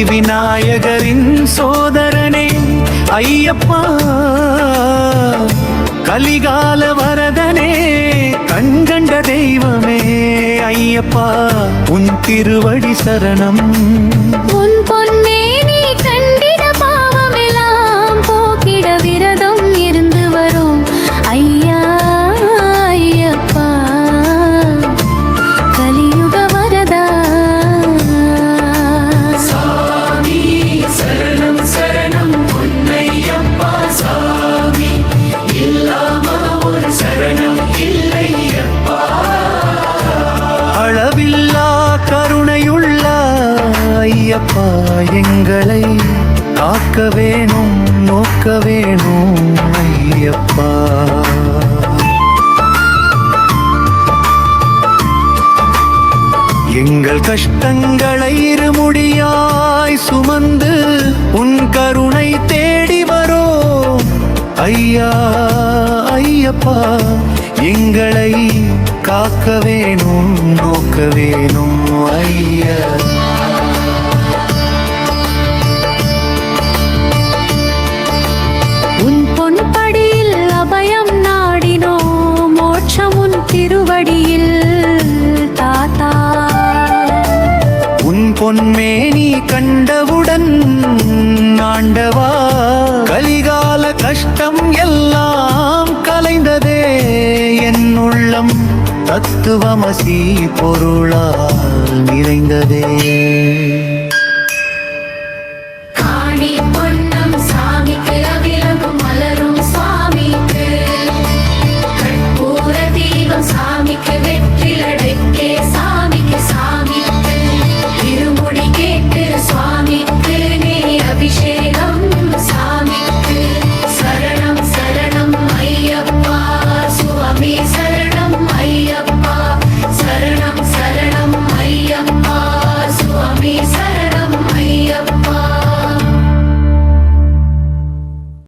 விநாயகரின் சோதரனே ஐயப்பா, கலிகால வரதனே கண்கண்ட தெய்வமே ஐயப்பா, உன் திருவடி சரணம். உன் பொன்மேனி கண்டிட பாவமெல்லாம் போக்கிட விரதம் இருந்து வரும் ஐயா ஐயப்பா, கலியுக வரதா. சாமி சரணம் சரணம் பொன்னையப்பா சாமி, இல்லாம ஒரு சரணம் இல்லையப்பா. அளவில்லா கருணையுள்ள ஐயப்பா, எங்களை காக்க வேணும் நோக்க வேணும் ஐயப்பா. எங்கள் கஷ்டங்களை இருமுடியாய் சுமந்து உன் கருணை தேடி வரோம் ஐயா ஐயப்பா, எங்களை காக்க வேணும் நோக்க வேணும் ஐயா. உன் பொன்படியில் அபயம் நாடினோ, மோட்சம் உன் திருவடியில் தாத்தா. உன் பொன்மேனி கண்டவுடன் ஆண்டவா, கலிகால கஷ்டம் எல்லாம் கலைந்ததே என் உள்ளம், தத்துவமசி பொருளால் நிறைந்ததே.